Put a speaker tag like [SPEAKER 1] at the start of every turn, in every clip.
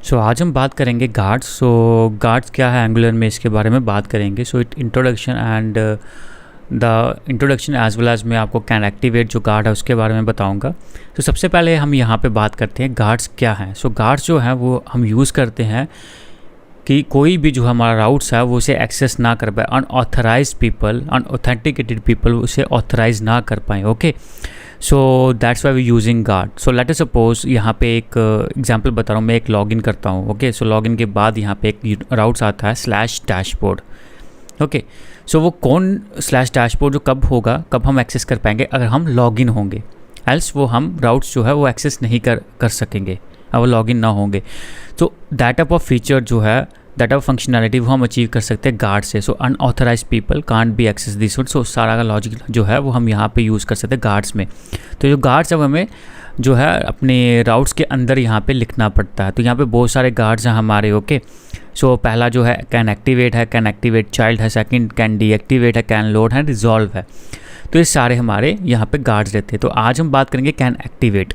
[SPEAKER 1] सो आज हम बात करेंगे गार्ड्स। गार्ड्स क्या है एंगुलर में, इसके बारे में बात करेंगे। So it introduction and the introduction as well as मैं आपको कैन एक्टिवेट जो गार्ड है उसके बारे में बताऊंगा। तो सबसे पहले हम यहाँ पे बात करते हैं गार्ड्स क्या हैं। सो गार्ड्स जो हैं वो हम यूज़ करते हैं कि कोई भी जो हमारा राउट्स है वो उसे एक्सेस ना कर पाए, अनऑथराइज पीपल, अनऑथेंटिकेटेड पीपल उसे ऑथराइज ना कर पाए। Okay, so that's why we using guard. So let us suppose यहाँ पे एक एग्जांपल बता रहा हूँ, मैं एक लॉगिन करता हूँ। ओके, सो लॉगिन के बाद यहाँ पे एक राउट्स आता है स्लैश डैशबोर्ड। ओके, सो वो कौन स्लैश डैशबोर्ड जो कब होगा, कब हम एक्सेस कर पाएंगे, अगर हम लॉगिन होंगे। एल्स वो हम राउट्स जो है वो एक्सेस नहीं कर सकेंगे, वो लॉगिन ना होंगे। तो दैट टाइप ऑफ फीचर जो है, दैट टाइप ऑफ फंक्शनैलिटी वो हम अचीव कर सकते हैं गार्ड से। So unauthorize people can't be access this one. So सारा का लॉजिक जो है वो हम यहाँ पे यूज़ कर सकते हैं गार्ड्स में। तो जो गार्ड्स है वो हमें जो है अपने राउट्स के अंदर यहाँ पे लिखना पड़ता है। तो यहाँ पे बहुत सारे गार्ड्स हैं हमारे। ओके, सो पहला जो है कैन एक्टिवेट है, कैन एक्टिवेट चाइल्ड है, सेकंड कैन डीएक्टिवेट है, कैन लोड है, रिजॉल्व है। तो ये सारे हमारे यहाँ पे गार्ड्स रहते हैं। तो आज हम बात करेंगे कैन एक्टिवेट।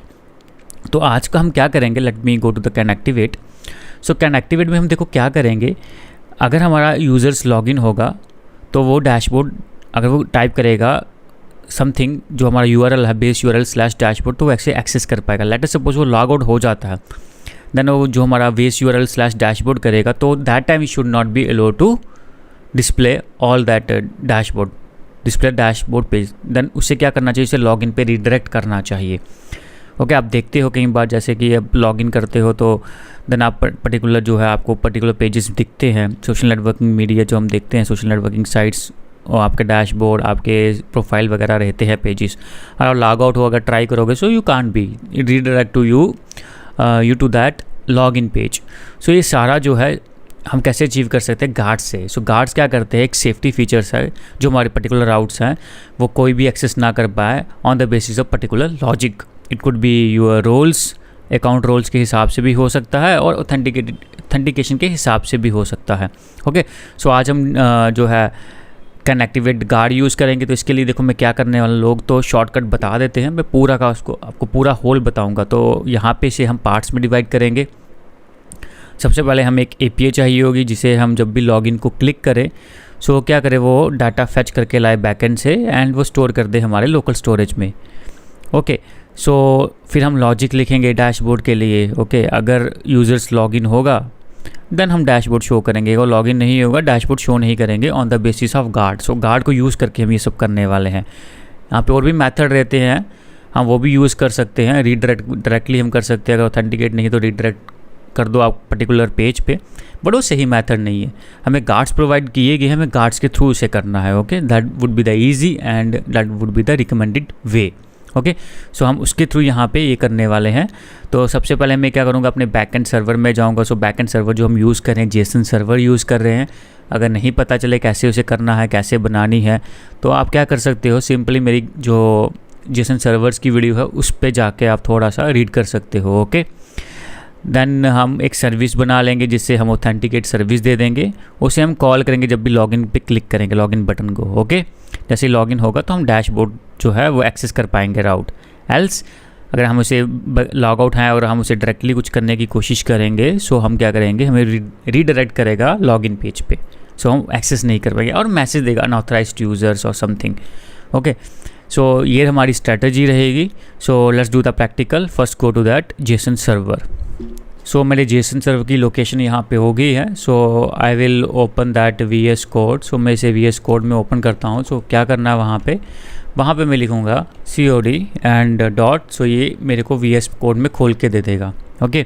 [SPEAKER 1] तो आज का हम क्या करेंगे, let me go to the can activate. So can activate में हम देखो क्या करेंगे, अगर हमारा यूज़र्स लॉगिन होगा तो वो डैशबोर्ड अगर वो टाइप करेगा समथिंग जो हमारा यूआरएल है, बेस यूआरएल स्लैश डैशबोर्ड, तो वो ऐसे एक्सेस कर पाएगा। लेट अस सपोज वो लॉग आउट हो जाता है, देन वो जो हमारा बेस यूआरएल स्लैश डैशबोर्ड करेगा, तो that time should not be allow to display all that dashboard, display dashboard page. Then उससे क्या करना चाहिए, उसे लॉगिन पे रीडायरेक्ट करना चाहिए। ओके, आप देखते हो कई बार जैसे कि अब लॉगिन करते हो तो देन आप पर्टिकुलर जो है आपको पर्टिकुलर पेजेस दिखते हैं, सोशल नेटवर्किंग मीडिया जो हम देखते हैं, सोशल नेटवर्किंग साइट्स और आपके डैशबोर्ड, आपके प्रोफाइल वगैरह रहते हैं पेजेस। और लॉग आउट हो अगर ट्राई करोगे, so you can't be redirect to you to that login page. So ये सारा जो है हम कैसे अचीव कर सकते हैं गार्ड्स से। सो गार्ड्स क्या करते हैं, एक सेफ्टी फीचर्स है जो हमारे पर्टिकुलर राउट्स हैं वो कोई भी एक्सेस ना कर पाए on the basis of particular logic. It could be your roles, account roles के हिसाब से भी हो सकता है और ऑथेंटिकेशन के हिसाब से भी हो सकता है। ओके, सो आज हम जो है कैन एक्टिवेट गार्ड यूज़ करेंगे। तो इसके लिए देखो मैं क्या करने वाला, लोग तो शॉर्टकट बता देते हैं, मैं पूरा का उसको आपको पूरा होल बताऊंगा। तो यहाँ पे से हम पार्ट्स में डिवाइड करेंगे। सबसे पहले हमें एक एपीआई चाहिए होगी जिसे हम जब भी लॉगिन को क्लिक करें, सो क्या करें वो डाटा फेच करके लाए बैकएंड से एंड वो स्टोर कर दे हमारे लोकल स्टोरेज में। ओके, सो फिर हम लॉजिक लिखेंगे डैशबोर्ड के लिए। ओके, अगर यूज़र्स लॉगिन होगा देन हम डैशबोर्ड शो करेंगे, और लॉगिन नहीं होगा डैशबोर्ड शो नहीं करेंगे on the basis of guard. So guard को यूज़ करके हम ये सब करने वाले हैं। यहाँ पे और भी मेथड रहते हैं, हम वो भी यूज़ कर सकते हैं। डायरेक्टली हम कर सकते हैं, अगर ऑथेंटिकेट नहीं तो रीडायरेक्ट कर दो आप पर्टिकुलर पेज पे, बट वो सही मेथड नहीं है। हमें गार्ड्स प्रोवाइड किए गए, हमें गार्ड्स के थ्रू उसे करना है। Okay, that would be the easy and that would be the recommended way. Okay, so हम उसके थ्रू यहाँ पे ये करने वाले हैं। तो सबसे पहले मैं क्या करूँगा, अपने बैकएंड सर्वर में जाऊँगा। सो बैकएंड सर्वर जो हम यूज़ कर रहे हैं, जेसन सर्वर यूज़ कर रहे हैं। अगर नहीं पता चले कैसे उसे करना है, कैसे बनानी है, तो आप क्या कर सकते हो, सिंपली मेरी जो जेसन सर्वर्स की वीडियो है उस पर जाके आप थोड़ा सा रीड कर सकते हो। ओके, देन हम एक सर्विस बना लेंगे जिससे हम ऑथेंटिकेट सर्विस दे देंगे, उसे हम कॉल करेंगे जब भी लॉगिन पे क्लिक करेंगे, लॉगिन बटन को। ओके, जैसे ही लॉगिन होगा तो हम डैशबोर्ड जो है वो एक्सेस कर पाएंगे राउट। एल्स अगर हम उसे लॉग आउट हैं और हम उसे डायरेक्टली कुछ करने की कोशिश करेंगे, सो हम क्या करेंगे, हमें रीडायरेक्ट करेगा लॉगिन पेज पे, सो हम एक्सेस नहीं कर पाएंगे और मैसेज देगा अनऑथराइज्ड यूज़र्स और समथिंग। ओके, सो ये हमारी स्ट्रैटेजी रहेगी। So let's do the practical. First go to that JSON server. So मेरे जेसन सर्वर की लोकेशन यहाँ पे हो गई है। So I will open that V S code. So मैं इसे वी एस कोड में ओपन करता हूँ। सो क्या करना है, वहाँ पे मैं लिखूँगा COD एंड डॉट। सो ये मेरे को वी एस कोड में खोल के दे देगा। ओके,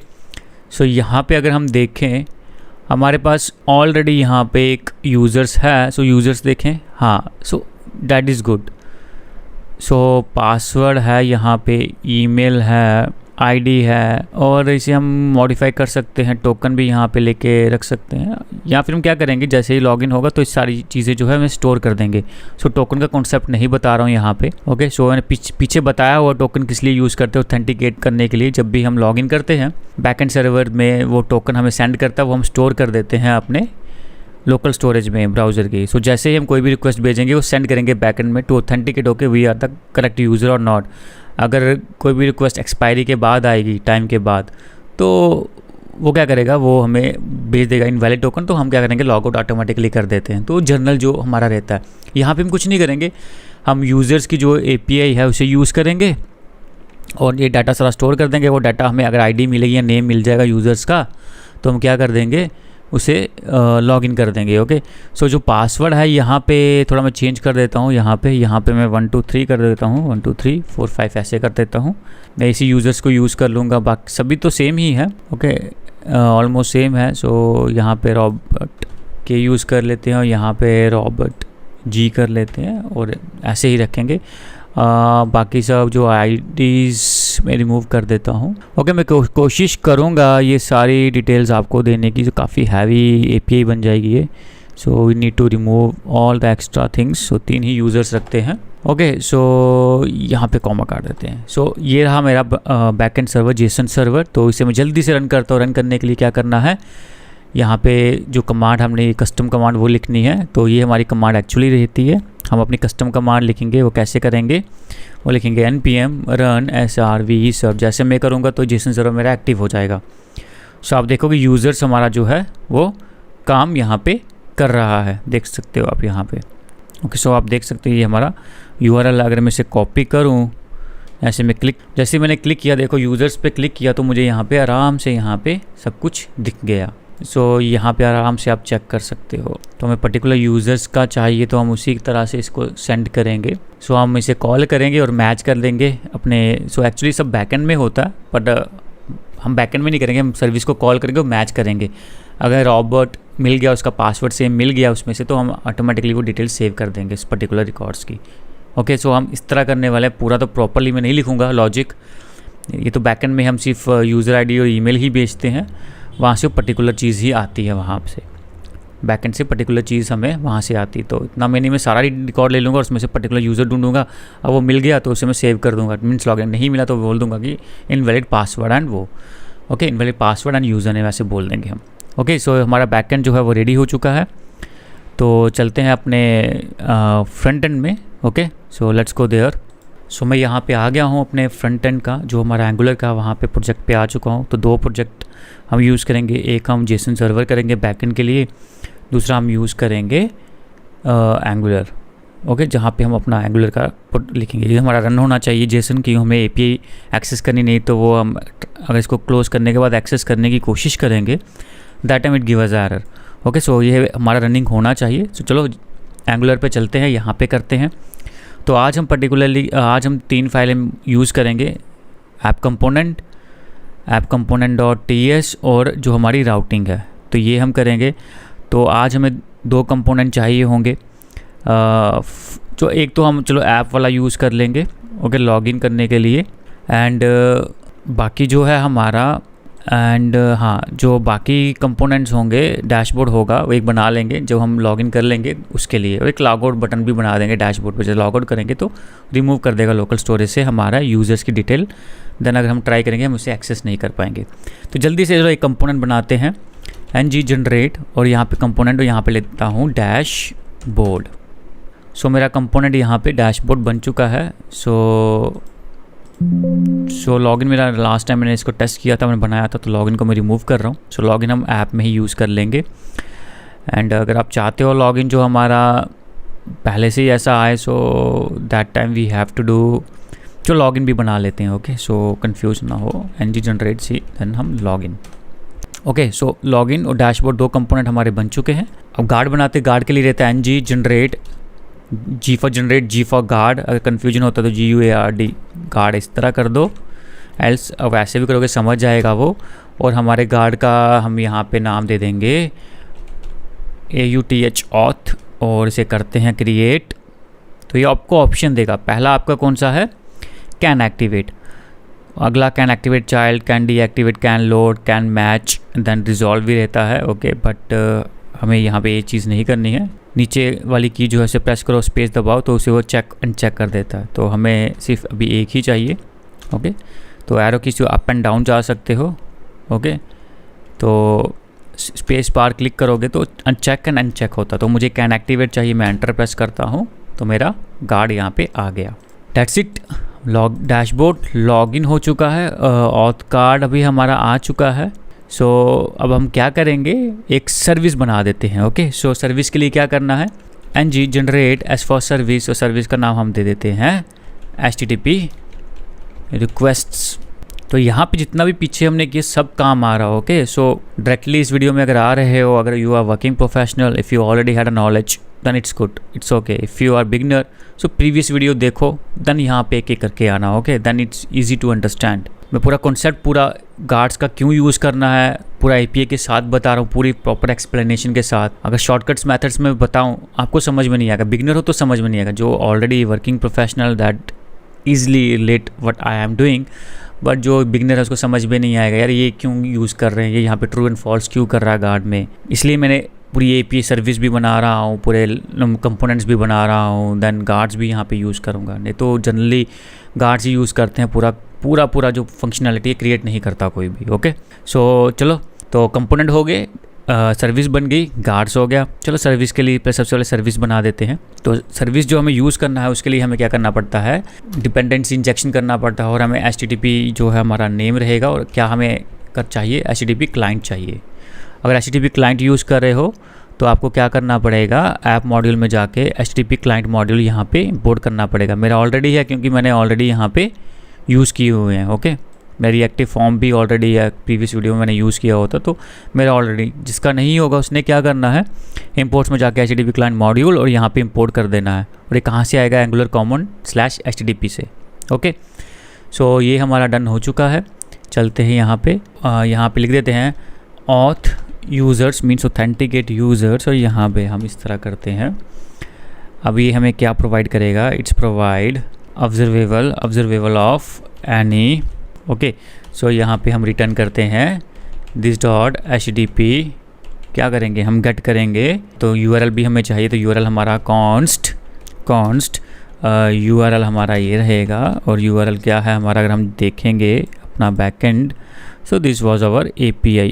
[SPEAKER 1] सो यहाँ पे अगर हम देखें हमारे पास ऑलरेडी यहाँ पे एक यूज़र्स है। सो यूज़र्स देखें, हाँ, सो that is good. So password है, यहाँ पे ईमेल है, आईडी है, और इसे हम मॉडिफाई कर सकते हैं, टोकन भी यहाँ पे लेके रख सकते हैं। या फिर हम क्या करेंगे, जैसे ही लॉगिन होगा तो इस सारी चीज़ें जो है हमें स्टोर कर देंगे। सो टोकन का कॉन्सेप्ट नहीं बता रहा हूँ यहाँ पे। ओके, सो मैंने पीछे बताया हुआ टोकन किस लिए यूज़ करते हैं, ऑथेंटिकेट करने के लिए। जब भी हम लॉगिन करते हैं बैकएंड सर्वर में वो टोकन हमें सेंड करता है, वो हम स्टोर कर देते हैं अपने लोकल स्टोरेज में ब्राउज़र की। सो जैसे ही हम कोई भी रिक्वेस्ट भेजेंगे वो सेंड करेंगे बैकएंड में to authenticate okay we are the correct user और नॉट। अगर कोई भी रिक्वेस्ट एक्सपायरी के बाद आएगी, टाइम के बाद, तो वो क्या करेगा, वो हमें भेज देगा इनवैलिड टोकन। तो हम क्या करेंगे, लॉग आउट ऑटोमेटिकली कर देते हैं। तो जर्नल जो हमारा रहता है, यहाँ पे हम कुछ नहीं करेंगे, हम यूज़र्स की जो API है उसे यूज़ करेंगे और ये डाटा सारा स्टोर कर देंगे। वो डाटा हमें अगर ID मिलेगी या नेम मिल जाएगा यूज़र्स का, तो हम क्या कर देंगे, उसे लॉगिन कर देंगे। ओके, सो जो पासवर्ड है यहाँ पे थोड़ा मैं चेंज कर देता हूँ। यहाँ पे मैं 1 2 3 कर देता हूँ, 1 2 3 4 5 ऐसे कर देता हूँ। मैं इसी यूज़र्स को यूज़ कर लूँगा, बाकी सभी तो सेम ही है। ओके, ऑलमोस्ट सेम है। सो यहाँ पे रॉबर्ट के यूज़ कर लेते हैं और यहाँ पे रॉबर्ट जी कर लेते हैं और ऐसे ही रखेंगे। बाकी सब जो IDs मैं रिमूव कर देता हूँ। ओके, मैं कोशिश करूँगा ये सारी डिटेल्स आपको देने की, जो काफ़ी हैवी API बन जाएगी ये। So we need to remove all the extra things. So 3 ही यूज़र्स रखते हैं। ओके, सो यहाँ पे कॉमा काट देते हैं। सो ये रहा मेरा बैकएंड सर्वर, जेसन सर्वर। तो इसे मैं जल्दी से रन करता हूँ। रन करने के लिए क्या करना है, यहाँ पे जो कमांड हमने कस्टम कमांड वो लिखनी है। तो ये हमारी कमांड एक्चुअली रहती है। हम अपनी कस्टम कमांड लिखेंगे, वो कैसे करेंगे, वो लिखेंगे npm run srv सर्व। जैसे मैं करूँगा तो जेसन सर्वर मेरा एक्टिव हो जाएगा। सो आप देखोगे यूज़र्स हमारा जो है वो काम यहाँ पे कर रहा है, देख सकते हो आप यहाँ पे। ओके, सो आप देख सकते हो ये हमारा URL। अगर मैं इसे कॉपी करूँ, ऐसे में जैसे मैंने क्लिक किया, देखो यूज़र्स पे क्लिक किया तो मुझे यहाँ पे आराम से यहाँ पे सब कुछ दिख गया। सो यहाँ पे आराम से आप चेक कर सकते हो। तो हमें पर्टिकुलर यूज़र्स का चाहिए तो हम उसी तरह से इसको सेंड करेंगे। सो हम इसे कॉल करेंगे और मैच कर देंगे अपने। सो एक्चुअली सब बैकएंड में होता है, बट हम बैकएंड में नहीं करेंगे, हम सर्विस को कॉल करेंगे और मैच करेंगे। अगर रॉबर्ट मिल गया, उसका पासवर्ड सेम मिल गया उसमें से, तो हम ऑटोमेटिकली वो डिटेल सेव कर देंगे इस पर्टिकुलर रिकॉर्ड्स की। ओके, सो हम इस तरह करने वाले हैं। पूरा तो प्रॉपरली मैं नहीं लिखूँगा लॉजिक, ये तो बैकएंड में हम सिर्फ यूज़र ID और ईमेल ही भेजते हैं, वहाँ से पर्टिकुलर चीज़ ही आती है। वहाँ से बैकएंड से पर्टिकुलर चीज़ हमें वहाँ से आती है। तो इतना मैं सारा रिकॉर्ड ले लूँगा और उसमें से पर्टिकुलर यूज़र ढूंढूंगा। अब वो मिल गया तो उसे मैं सेव कर दूँगा, मीन्स लॉगिन। नहीं मिला तो बोल दूँगा कि इनवैलिड पासवर्ड एंड वो। Okay, invalid password end user name ऐसे बोल देंगे हम। ओके, सो हमारा बैकएंड जो है वो रेडी हो चुका है। तो चलते हैं अपने फ्रंट एंड में। Okay, so let's go there. So मैं यहाँ पे आ गया हूँ अपने फ्रंट एंड का, जो हमारा एंगुलर का, वहाँ पे प्रोजेक्ट पे आ चुका हूँ। तो 2 प्रोजेक्ट हम यूज़ करेंगे। एक हम जेसन सर्वर करेंगे बैकएंड के लिए, दूसरा हम यूज़ करेंगे एंगुलर। ओके, जहाँ पे हम अपना एंगुलर का लिखेंगे। ये हमारा रन होना चाहिए जेसन की, हमें API एक्सेस करनी नहीं, तो वो हम अगर इसको क्लोज़ करने के बाद एक्सेस करने की कोशिश करेंगे, that time it give us error. Okay, so ये हमारा रनिंग होना चाहिए। सो चलो एंगुलर पे चलते हैं, यहाँ पे करते हैं। तो आज हम 3 फाइलें यूज़ करेंगे, ऐप component.ts और जो हमारी राउटिंग है, तो ये हम करेंगे। तो आज हमें 2 कंपोनेंट चाहिए होंगे। जो एक तो हम चलो ऐप वाला यूज़ कर लेंगे, ओके, लॉगिन करने के लिए। एंड बाकी जो है हमारा हाँ, जो बाकी कंपोनेंट्स होंगे, डैशबोर्ड होगा, वो एक बना लेंगे जो हम लॉगिन कर लेंगे उसके लिए। और एक लॉग आउट बटन भी बना देंगे डैशबोर्ड पे। जब लॉग आउट करेंगे तो रिमूव कर देगा लोकल स्टोरेज से हमारा यूज़र्स की डिटेल। देन अगर हम ट्राई करेंगे हम उसे एक्सेस नहीं कर पाएंगे। तो जल्दी से जो एक कंपोनेंट बनाते हैं, ng जनरेट, और यहाँ पे कंपोनेंट, और यहाँ पे लेता हूँ डैशबोर्ड। सो मेरा कंपोनेंट यहाँ पे डैशबोर्ड बन चुका है। सो लॉगिन मेरा लास्ट टाइम मैंने इसको टेस्ट किया था, मैंने बनाया था, तो लॉगिन को मैं रिमूव कर रहा हूँ। सो लॉगिन हम ऐप में ही यूज़ कर लेंगे। एंड अगर आप चाहते हो लॉगिन जो हमारा पहले से ही ऐसा आए, so that time we have to do, जो लॉगिन भी बना लेते हैं। ओके, सो कंफ्यूज ना हो, ng जनरेट सी, देन हम लॉगिन। ओके, सो लॉगिन और डैशबोर्ड 2 कंपोनेंट हमारे बन चुके हैं। अब गार्ड बनाते, गार्ड के लिए रहता है ng generate, G for generate, G for guard. अगर कन्फ्यूजन होता है तो GUARD, गार्ड इस तरह कर दो, एल्स अब ऐसे भी करोगे समझ जाएगा वो। और हमारे गार्ड का हम यहाँ पे नाम दे देंगे AUTH ऑथ, और इसे करते हैं क्रिएट। तो ये आपको ऑप्शन देगा, पहला आपका कौन सा है, कैन एक्टिवेट, अगला can activate child, can deactivate, can load, can match, then resolve भी रहता है। ओके, बट हमें यहाँ पे ये चीज़ नहीं करनी है। नीचे वाली की जो है उसे प्रेस करो, स्पेस दबाओ, तो उसे वो चेक अनचेक कर देता है। तो हमें सिर्फ अभी एक ही चाहिए। ओके, तो एरो की जो अप एंड डाउन जा सकते हो। ओके, तो स्पेस बार क्लिक करोगे तो अनचेक एंड अनचेक होता। तो मुझे कैन एक्टिवेट चाहिए, मैं एंटर प्रेस करता हूँ, तो मेरा गार्ड यहाँ पे आ गया। दैट्स इट, डैशबोर्ड लॉगिन हो चुका है। ऑथ कार्ड अभी हमारा आ चुका है। सो अब हम क्या करेंगे, एक सर्विस बना देते हैं। ओके, सो सर्विस के लिए क्या करना है, ng generate s for service, और सर्विस का नाम हम दे देते हैं http रिक्वेस्ट्स। तो यहाँ पे जितना भी पीछे हमने किया सब काम आ रहा हो। ओके, सो डायरेक्टली इस वीडियो में अगर आ रहे हो, अगर you are working professional, if you already had a knowledge then it's good, it's okay. If you are beginner, so previous video देखो, देन यहाँ पे एक करके आना। Okay, then it's easy to understand. मैं पूरा कॉन्सेप्ट, पूरा गार्ड्स का क्यों यूज़ करना है, पूरा API के साथ बता रहा हूँ, पूरी प्रॉपर एक्सप्लेनेशन के साथ। अगर शॉर्टकट्स मेथड्स में बताऊँ आपको समझ में नहीं आएगा, बिगनर हो तो समझ में नहीं आएगा। जो already working professional that easily relate what I am doing, but जो बिगनर है उसको समझ में नहीं आएगा, यार ये क्यों यूज़ कर रहे हैं, ये यहाँ पे ट्रू एंड फॉल्स क्यों कर रहा है गार्ड में। इसलिए मैंने पूरी API सर्विस भी बना रहा हूँ, पूरे कंपोनेंट्स भी बना रहा हूँ, देन गार्ड्स भी यहाँ पे यूज़ करूँगा। नहीं तो जनरली गार्ड्स ही यूज़ करते हैं, पूरा जो फंक्शनैलिटी क्रिएट नहीं करता कोई भी। ओके, सो चलो, तो कंपोनेंट हो गए, सर्विस बन गई, गार्ड्स हो गया। चलो सर्विस के लिए सबसे पहले सर्विस बना देते हैं। तो सर्विस जो हमें यूज़ करना है उसके लिए हमें क्या करना पड़ता है, डिपेंडेंसी इंजेक्शन करना पड़ता है, और हमें HTTP जो है हमारा नेम रहेगा, और क्या हमें चाहिए, HTTP क्लाइंट चाहिए। अगर HTTP क्लाइंट यूज़ कर रहे हो तो आपको क्या करना पड़ेगा, ऐप मॉड्यूल में जाके HTTP क्लाइंट मॉड्यूल यहाँ पे इंपोर्ट करना पड़ेगा। मेरा ऑलरेडी है क्योंकि मैंने ऑलरेडी यहाँ पे यूज़ किए हुए हैं। ओके, मेरी एक्टिव फॉर्म भी ऑलरेडी है, प्रीवियस वीडियो में मैंने यूज़ किया होता, तो मेरा ऑलरेडी, जिसका नहीं होगा उसने क्या करना है, इंपोर्ट्स में जाके HTTP क्लाइंट मॉड्यूल और यहाँ पे इंपोर्ट कर देना है। और ये कहाँ से आएगा, एंगुलर कॉमन /HTTP से। ओके, सो ये हमारा डन हो चुका है। चलते हैं यहाँ पे लिख देते हैं auth users means authenticate users, और यहाँ पे हम इस तरह करते हैं। अब ये हमें क्या प्रोवाइड करेगा, it's provide observable of any. Okay, so यहाँ पे हम रिटर्न करते हैं दिस डॉट HTTP, क्या करेंगे हम गेट करेंगे, तो URL भी हमें चाहिए, तो URL हमारा कॉन्स्ट URL हमारा ये रहेगा। और URL क्या है हमारा, अगर हम देखेंगे अपना backend, so this was our API,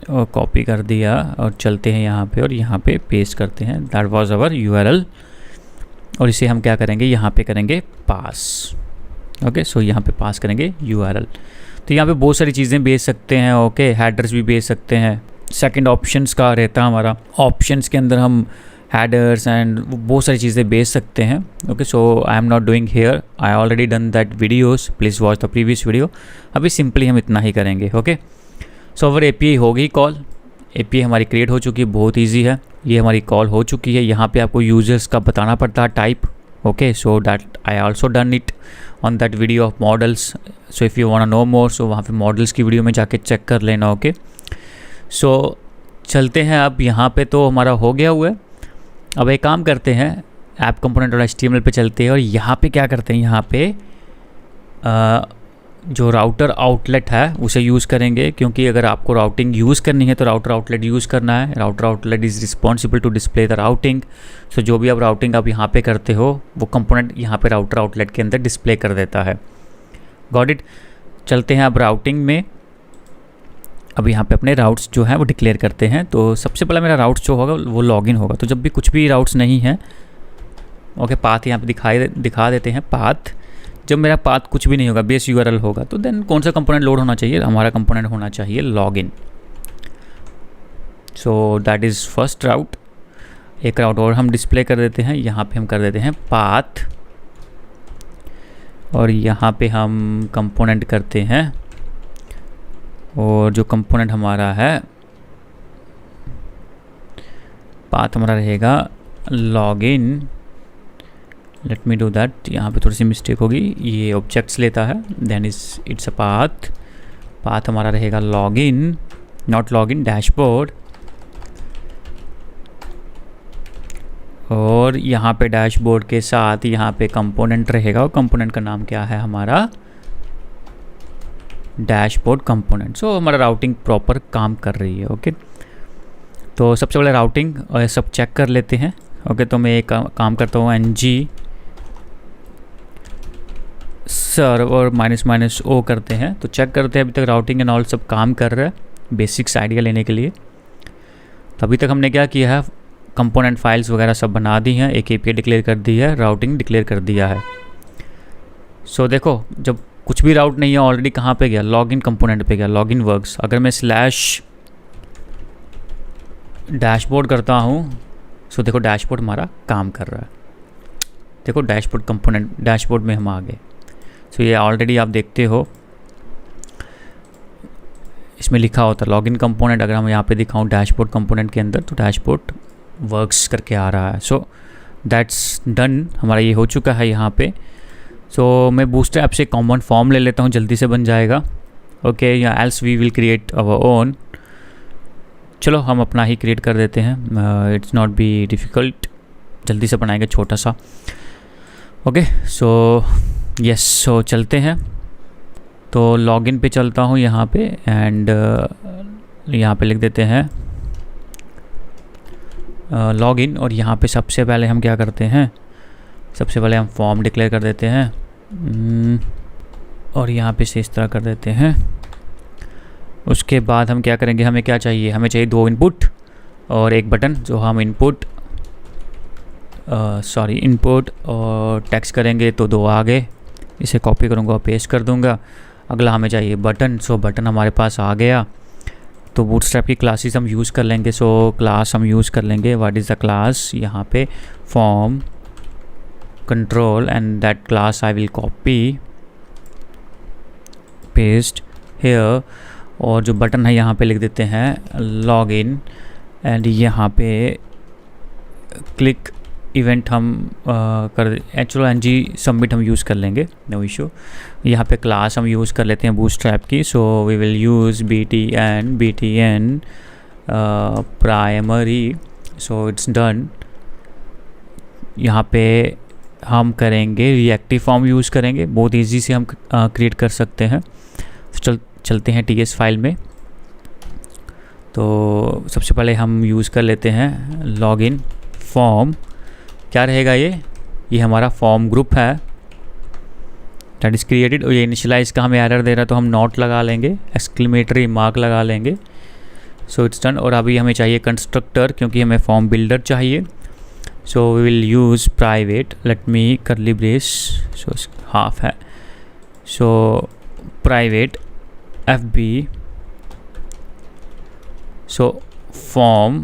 [SPEAKER 1] और कॉपी कर दिया और चलते हैं यहाँ पे और यहाँ पे पेस्ट करते हैं, दैट वाज आवर URL। और इसे हम क्या करेंगे, यहाँ पे करेंगे पास। ओके, सो यहाँ पे पास करेंगे URL। तो यहाँ पे बहुत सारी चीज़ें भेज सकते हैं। ओके, हेडर्स भी भेज सकते हैं। सेकंड ऑप्शंस का रहता है हमारा, ऑप्शंस के अंदर हम हेडर्स एंड बहुत सारी चीज़ें भेज सकते हैं। Okay, so I am not doing here, I already done that videos, please watch the previous video. अभी सिंपली हम इतना ही करेंगे। ओके, सो अवर API हो गई कॉल, API हमारी क्रिएट हो चुकी है, बहुत ईजी है, ये हमारी कॉल हो चुकी है। यहाँ पे आपको यूजर्स का बताना पड़ता है type. Okay, so that I also done it on that video of models. So if you want to know more, so वहाँ पे मॉडल्स की वीडियो में जाके चेक कर लेना। ओके, सो चलते हैं अब यहाँ पे, तो हमारा हो गया हुआ है। अब एक काम करते हैं, ऐप कंपोनेंट और HTML पे चलते हैं, और यहाँ पे क्या करते हैं, यहाँ पे जो राउटर आउटलेट है उसे यूज़ करेंगे, क्योंकि अगर आपको राउटिंग यूज़ करनी है तो राउटर आउटलेट यूज़ करना है। Router outlet is responsible to display the routing. So जो भी आप राउटिंग आप यहाँ पे करते हो वो कंपोनेंट यहाँ पे राउटर आउटलेट के अंदर डिस्प्ले कर देता है। Got it. चलते हैं अब राउटिंग में। अब यहाँ पे अपने राउट्स जो हैं वो डिक्लेयर करते हैं। तो सबसे पहला मेरा राउट्स जो होगा वो लॉगिन होगा। तो जब भी कुछ भी राउट्स नहीं है, ओके, पाथ यहाँ पे दिखा देते हैं पाथ। जब मेरा पाथ कुछ भी नहीं होगा, बेस URL होगा, तो देन कौन सा कंपोनेंट लोड होना चाहिए, हमारा कंपोनेंट होना चाहिए login. So that is first route. एक राउट और हम डिस्प्ले कर देते हैं, यहाँ पे हम कर देते हैं पाथ, और यहाँ पे हम कंपोनेंट करते हैं, और जो कंपोनेंट हमारा है पाथ हमारा रहेगा login. Late me do that, यहाँ पे थोड़ी सी मिस्टेक होगी, ये ऑब्जेक्ट्स लेता है, देन इट्स अ पाथ हमारा रहेगा लॉगिन, नॉट लॉगिन, डैशबोर्ड। और यहाँ पे डैशबोर्ड के साथ यहाँ पे कंपोनेंट रहेगा, और कंपोनेंट का नाम क्या है हमारा, डैशबोर्ड कंपोनेंट। सो हमारा राउटिंग प्रॉपर काम कर रही है। ओके, तो सबसे पहले राउटिंग और सब चेक कर लेते हैं। ओके, तो मैं एक काम करता हूँ, ng सर्वर --o करते हैं, तो चेक करते हैं अभी तक राउटिंग एंड ऑल सब काम कर रहा है, बेसिक्स आइडिया लेने के लिए। तो अभी तक हमने क्या किया है, कंपोनेंट फाइल्स वगैरह सब बना दी हैं, एक API डिक्लेयर कर दी है, राउटिंग डिक्लेयर कर दिया है। सो देखो, जब कुछ भी राउट नहीं है ऑलरेडी, कहाँ पे गया, लॉगिन कंपोनेंट पे गया, लॉगिन वर्क्स। अगर मैं स्लैश डैशबोर्ड करता हूँ सो देखो डैशबोर्ड हमारा काम कर रहा है, देखो डैशबोर्ड कंपोनेंट, डैशबोर्ड में हम आ गए। सो ये ऑलरेडी आप देखते हो इसमें लिखा होता है लॉगिन कंपोनेंट। अगर हम यहाँ पे दिखाऊँ डैशबोर्ड कंपोनेंट के अंदर तो डैशबोर्ड वर्क्स करके आ रहा है। सो दैट्स डन, हमारा ये हो चुका है यहाँ पे। सो मैं बूटस्ट्रैप से कॉमन फॉर्म ले लेता हूँ, जल्दी से बन जाएगा। ओके, या else we will create our own. चलो हम अपना ही क्रिएट कर देते हैं, इट्स नॉट बी डिफ़िकल्ट, जल्दी से बनाएंगे छोटा सा। ओके सो यस, सो चलते हैं। तो लॉगिन पे चलता हूँ यहाँ पे एंड यहाँ पे लिख देते हैं लॉगिन। और यहाँ पे सबसे पहले हम क्या करते हैं, सबसे पहले हम फॉर्म डिक्लेयर कर देते हैं और यहाँ पे से इस तरह कर देते हैं। उसके बाद हम क्या करेंगे, हमें क्या चाहिए, हमें चाहिए 2 इनपुट और 1 बटन। जो हम इनपुट और टेक्स्ट करेंगे तो 2 आ गए, इसे कॉपी करूँगा और पेस्ट कर दूँगा। अगला हमें चाहिए बटन, सो बटन हमारे पास आ गया। तो बूटस्ट्रैप की क्लासेस हम यूज़ कर लेंगे। सो क्लास हम यूज़ कर लेंगे, व्हाट इज़ द क्लास, यहाँ पे form control and that class I will copy paste here. और जो बटन है यहाँ पे लिख देते हैं लॉगिन एंड यहाँ पे क्लिक इवेंट हम कर चलो एनजी सबमिट हम यूज़ कर लेंगे, नो इशू। यहाँ पे क्लास हम यूज़ कर लेते हैं बूटस्ट्रैप की। So we will use btn primary. So it's done. यहाँ पे हम करेंगे रिएक्टिव फॉर्म यूज़ करेंगे, बहुत इजी से हम क्रिएट कर सकते हैं। चलते हैं ts फाइल में। तो सबसे पहले हम यूज़ कर लेते हैं लॉगिन फॉर्म। क्या रहेगा ये हमारा फॉर्म ग्रुप है दैट इज़ क्रिएटेड। और ये इनिशियलाइज का हमें एरर दे रहा है तो हम नॉट लगा लेंगे, एक्सक्लेमेटरी मार्क लगा लेंगे। सो इट्स डन। और अभी हमें चाहिए कंस्ट्रक्टर, क्योंकि हमें फॉर्म बिल्डर चाहिए। So we will use private, let me curly brace, so half है। So private FB, so form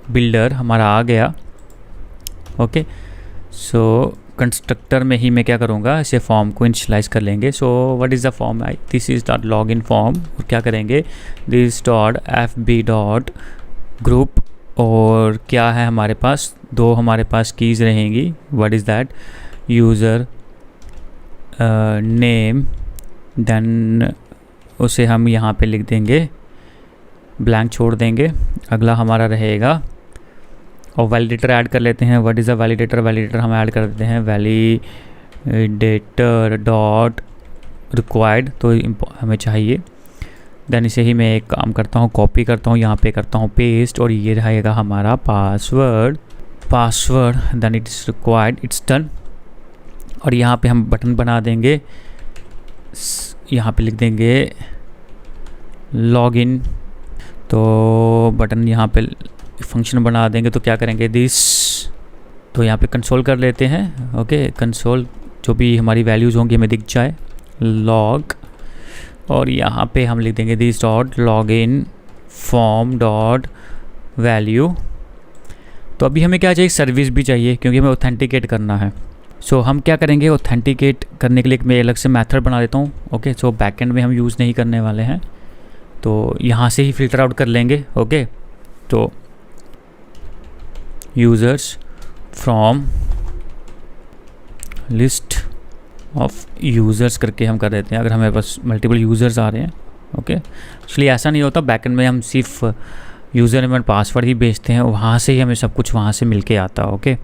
[SPEAKER 1] builder हमारा आ गया। ओके सो कंस्ट्रक्टर में ही मैं क्या करूँगा, इसे फॉर्म को इनिशियलाइज कर लेंगे। So what is the form, this is dot login form. और क्या करेंगे, this dot FB dot group. और क्या है हमारे पास, 2 हमारे पास कीज़ रहेंगी। What is that, user name, then उसे हम यहाँ पे लिख देंगे, ब्लैंक छोड़ देंगे। अगला हमारा रहेगा और वैलिडेटर ऐड कर लेते हैं। What is a validator, validator हम ऐड कर देते हैं वैलिडेटर डॉट रिक्वायर्ड, तो हमें चाहिए। देन इसे ही मैं एक काम करता हूँ, कॉपी करता हूँ, यहाँ पे करता हूँ पेस्ट। और ये रहेगा हमारा password, then it is required, it's done. और यहाँ पे हम बटन बना देंगे, यहाँ पे लिख देंगे लॉगिन। तो बटन यहाँ पे फंक्शन बना देंगे। तो क्या करेंगे दिस, तो यहाँ पे कंसोल कर लेते हैं। ओके कंसोल, जो भी हमारी वैल्यूज़ होंगी हमें दिख जाए, लॉग। और यहाँ पे हम लिख देंगे this dot login form dot value. तो अभी हमें क्या चाहिए, सर्विस भी चाहिए, क्योंकि हमें ऑथेंटिकेट करना है। सो हम क्या करेंगे, ऑथेंटिकेट करने के लिए मैं अलग से मेथड बना देता हूँ। ओके सो बैकएंड में हम यूज़ नहीं करने वाले हैं, तो यहाँ से ही फ़िल्टर आउट कर लेंगे। ओके तो users from list of users करके हम कर देते हैं, अगर हमें बस मल्टीपल यूज़र्स आ रहे हैं। ओके एक्चुअली ऐसा नहीं होता, बैकएंड में हम सिर्फ यूज़र नेम और पासवर्ड ही भेजते हैं, वहाँ से ही हमें सब कुछ वहाँ से मिल के आता है। ओके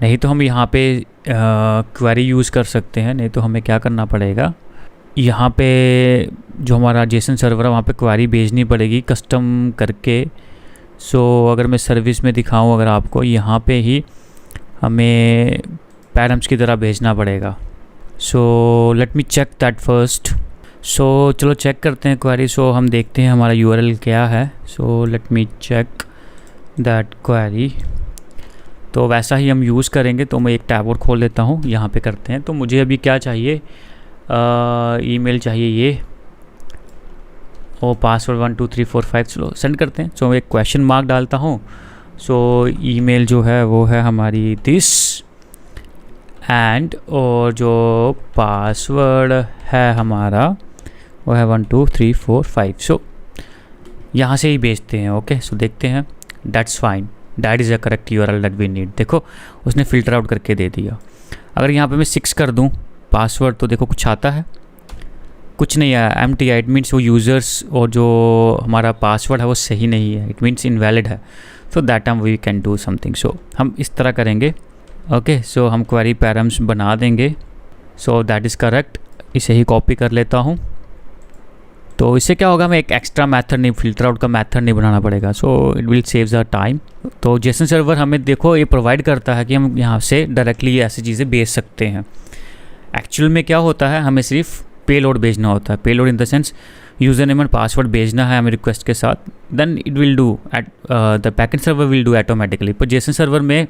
[SPEAKER 1] नहीं तो हम यहाँ पे क्वेरी यूज़ कर सकते हैं, नहीं तो हमें क्या करना पड़ेगा, यहाँ पे जो हमारा जेसन सर्वर है वहाँ पे क्वेरी भेजनी पड़ेगी कस्टम करके। सो अगर मैं सर्विस में दिखाऊँ अगर आपको, यहाँ पे ही हमें पैरम्स की तरह भेजना पड़ेगा। So let me check that first. So चलो चेक करते हैं क्वेरी। सो हम देखते हैं हमारा URL क्या है। So let me check that query. तो वैसा ही हम यूज़ करेंगे। तो मैं एक टैब और खोल लेता हूँ, यहाँ पे करते हैं। तो मुझे अभी क्या चाहिए, ईमेल चाहिए ये, और पासवर्ड 1 2 3 4 5, चलो सेंड करते हैं। सो एक क्वेश्चन मार्क डालता हूँ। सो ईमेल जो है वो है हमारी दिस, एंड और जो पासवर्ड है हमारा वो है 1 2 3 4 5। सो यहाँ से ही भेजते हैं। ओके, सो देखते हैं। That's fine, that is a correct URL that we need. देखो उसने फ़िल्टर आउट करके दे दिया। अगर यहाँ पे मैं 6 कर दूँ पासवर्ड, तो देखो कुछ आता है, कुछ नहीं आया, एम्प्टी है। इट मीन्स वो यूज़र्स और जो हमारा पासवर्ड है वो सही नहीं है, इट मीन्स इनवैलिड है। So that time we can do something. So हम इस तरह करेंगे। ओके, सो हम क्वेरी पैरम्स बना देंगे। सो दैट इज़ करेक्ट। इसे ही कॉपी कर लेता हूँ। तो इससे क्या होगा, हमें एक एक्स्ट्रा मेथड नहीं, फिल्टर आउट का मेथड नहीं बनाना पड़ेगा। So it will save the time. तो जेसन सर्वर हमें देखो ये प्रोवाइड करता है कि हम यहाँ से डायरेक्टली ऐसी चीज़ें भेज सकते हैं। एक्चुअल में क्या होता है, हमें सिर्फ पेलोड भेजना होता है। Payload in the sense user name and password भेजना है हमें रिक्वेस्ट के साथ, then it will do at the backend server will do automatically. पर जेसन सर्वर में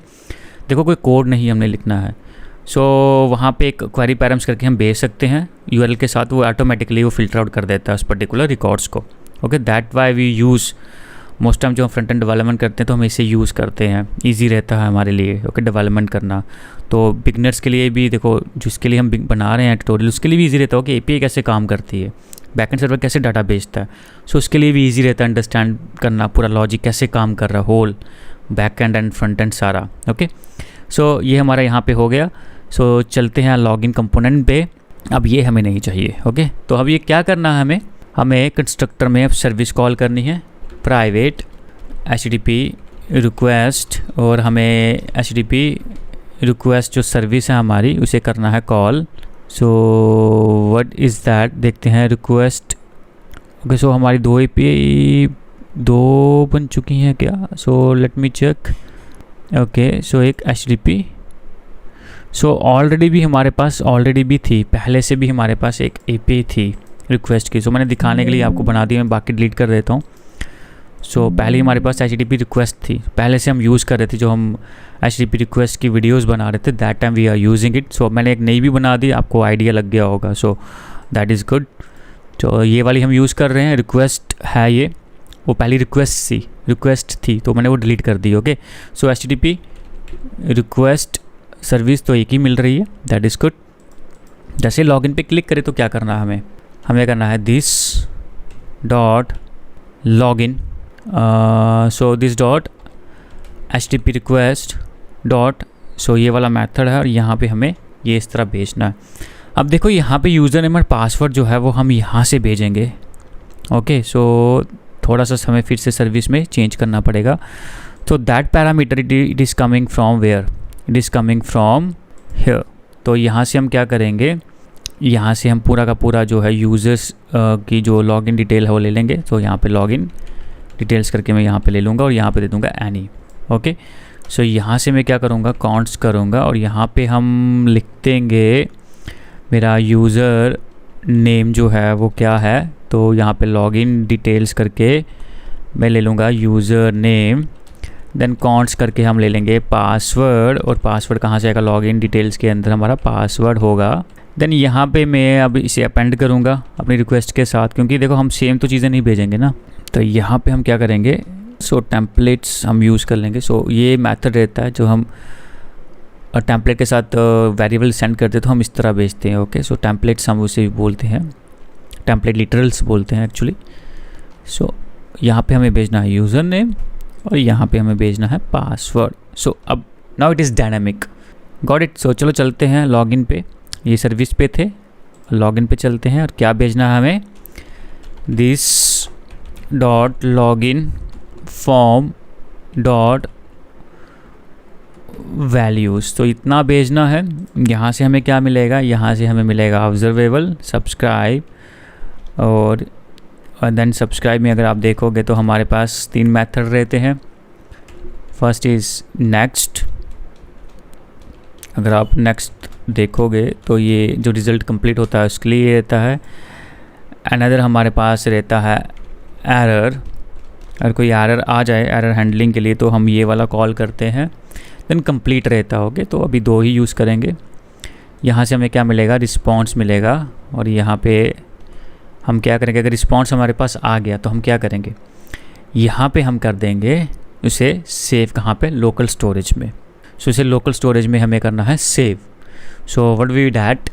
[SPEAKER 1] देखो कोई कोड नहीं हमने लिखना है। सो वहाँ पे एक क्वेरी पैरम्स करके हम भेज सकते हैं URL के साथ, वो ऑटोमेटिकली वो फिल्टर आउट कर देता है उस पर्टिकुलर रिकॉर्ड्स को। Okay, that why we use most time जो हम फ्रंट एंड डेवलपमेंट करते हैं तो हम इसे यूज़ करते हैं, ईजी रहता है हमारे लिए। ओके, डेवलपमेंट करना तो बिगनर्स के लिए भी, देखो जिसके लिए हम बना रहे हैं ट्यूटोरियल, उसके लिए भी ईजी रहता है कि API कैसे काम करती है, बैकएंड सर्वर कैसे डाटा भेजता है। सो उसके लिए भी ईजी रहता है अंडरस्टैंड करना पूरा लॉजिक कैसे काम कर रहा है, whole backend and front end सारा। ओके, सो ये हमारा यहाँ पे हो गया। सो चलते हैं लॉगिन कंपोनेंट पे। अब ये हमें नहीं चाहिए। ओके, तो अब ये क्या करना है, हमें कंस्ट्रक्टर में अब सर्विस कॉल करनी है, प्राइवेट HTTP रिक्वेस्ट, और हमें HTTP रिक्वेस्ट जो सर्विस है हमारी उसे करना है call. So what is that, देखते हैं रिक्वेस्ट। ओके, सो हमारी 2 API 2 बन चुकी हैं क्या? So let me check. Okay, so एक HTTP, सो ऑलरेडी भी हमारे पास ऑलरेडी भी थी, पहले से भी हमारे पास एक API थी रिक्वेस्ट की। सो मैंने दिखाने के लिए आपको बना दी, मैं बाकी डिलीट कर देता हूँ। सो पहले हमारे पास HTTP रिक्वेस्ट थी, पहले से हम यूज़ कर रहे थे, जो हम HTTP रिक्वेस्ट की वीडियोस बना रहे थे, that time we are using it. So मैंने एक नई भी बना दी, आपको आइडिया लग गया होगा। सो दैट इज़ गुड। तो ये वाली हम यूज़ कर रहे हैं, रिक्वेस्ट है ये, वो पहली रिक्वेस्ट थी तो मैंने वो डिलीट कर दी। Okay, so HTTP request service तो एक ही मिल रही है, दैट इज़ गुड। जैसे लॉगिन पे क्लिक करें तो क्या करना है, हमें करना है this dot login. So this dot HTTP request dot, so ये वाला मेथड है और यहाँ पे हमें ये इस तरह भेजना है। अब देखो यहाँ पे यूज़र नेम और पासवर्ड जो है वो हम यहाँ से भेजेंगे। ओके, सो थोड़ा सा हमें फिर से सर्विस में चेंज करना पड़ेगा। तो that parameter it is coming from where, it is coming from here. तो यहाँ से हम क्या करेंगे, यहाँ से हम पूरा का पूरा जो है यूज़र्स की जो लॉगिन डिटेल है वो ले लेंगे। तो यहाँ पे लॉगिन डिटेल्स करके मैं यहाँ पे ले लूँगा और यहाँ पे दे दूँगा एनी। ओके, सो यहाँ से मैं क्या करूँगा, काउंट्स करूँगा और यहाँ पे हम लिख देंगे मेरा यूज़र नेम जो है वो क्या है। तो यहाँ पे लॉगिन डिटेल्स करके मैं ले लूँगा यूज़र नेम, देन काउंट्स करके हम ले लेंगे पासवर्ड, और पासवर्ड कहाँ से आएगा, लॉगिन डिटेल्स के अंदर हमारा पासवर्ड होगा। देन यहाँ पे मैं अब इसे अपेंड करूँगा अपनी रिक्वेस्ट के साथ, क्योंकि देखो हम सेम तो चीज़ें नहीं भेजेंगे ना। तो यहाँ पे हम क्या करेंगे, सो टेम्पलेट्स हम यूज़ कर लेंगे। सो ये मेथड रहता है जो हम टेम्पलेट के साथ वेरिएबल सेंड करते तो हम इस तरह भेजते हैं। ओके, सो टेम्पलेट्स हम उसे बोलते हैं, टेम्पलेट लिटरल्स बोलते हैं एक्चुअली। सो यहाँ पे हमें भेजना है यूज़र नेम और यहाँ पे हमें भेजना है पासवर्ड। सो अब now it is dynamic, got it. So चलो चलते हैं लॉगिन पे, ये सर्विस पे थे, लॉगिन पे चलते हैं और क्या भेजना है हमें, this dot login form dot values. तो इतना भेजना है। यहाँ से हमें क्या मिलेगा, यहाँ से हमें मिलेगा ऑब्जर्वेबल, सब्सक्राइब, और देन सब्सक्राइब में अगर आप देखोगे तो हमारे पास 3 मेथड रहते हैं। फर्स्ट इज़ नेक्स्ट, अगर आप नेक्स्ट देखोगे तो ये जो रिज़ल्ट कंप्लीट होता है उसके लिए रहता है। अनदर हमारे पास रहता है एरर, अगर कोई एरर आ जाए एरर हैंडलिंग के लिए तो हम ये वाला कॉल करते हैं। देन कंप्लीट रहता होगे, तो अभी 2 ही यूज़ करेंगे। यहाँ से हमें क्या मिलेगा, रिस्पॉन्स मिलेगा। और यहाँ पे हम क्या करेंगे, अगर रिस्पॉन्स हमारे पास आ गया तो हम क्या करेंगे, यहाँ पे हम कर देंगे उसे सेव, कहाँ पे, लोकल स्टोरेज में। सो इसे लोकल स्टोरेज में हमें करना है save. So what we that,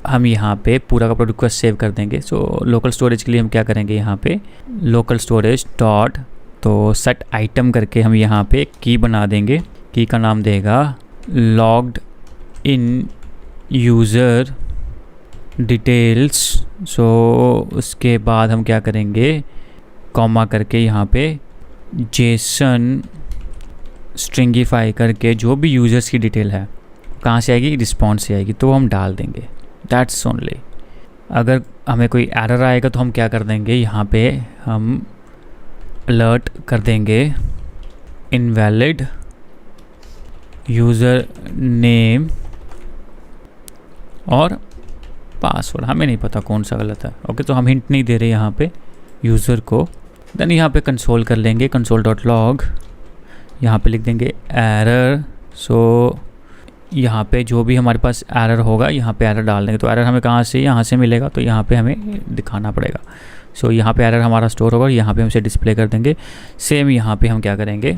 [SPEAKER 1] हम यहाँ पे पूरा का पूरा रिक्वेस्ट सेव कर देंगे। सो लोकल स्टोरेज के लिए हम क्या करेंगे, यहाँ पे लोकल स्टोरेज डॉट, तो सेट आइटम करके हम यहाँ पे की बना देंगे। की का नाम देगा लॉग्ड इन यूज़र डिटेल्स। सो उसके बाद हम क्या करेंगे, कॉमा करके यहाँ पे जेसन स्ट्रिंगिफाई करके जो भी यूज़र्स की डिटेल है कहाँ से आएगी, रिस्पॉन्स से आएगी, तो वो हम डाल देंगे। That's only. अगर हमें कोई एरर आएगा तो हम क्या कर देंगे, यहाँ पे हम अलर्ट कर देंगे इनवैलिड यूज़र नेम और पासवर्ड, हमें नहीं पता कौन सा गलत है। ओके, तो हम हिंट नहीं दे रहे यहाँ पे यूज़र को। देन यहाँ पे कंसोल कर लेंगे, कंसोल डॉट लॉग, यहाँ पे लिख देंगे एरर। सो यहाँ पे जो भी हमारे पास एरर होगा यहाँ पे एरर डाल देंगे। तो एरर हमें कहाँ से, यहाँ से मिलेगा, तो यहाँ पे हमें दिखाना पड़ेगा। सो यहाँ पे एरर हमारा स्टोर होगा, यहाँ पे हम इसे डिस्प्ले कर देंगे। सेम यहाँ पे हम क्या करेंगे,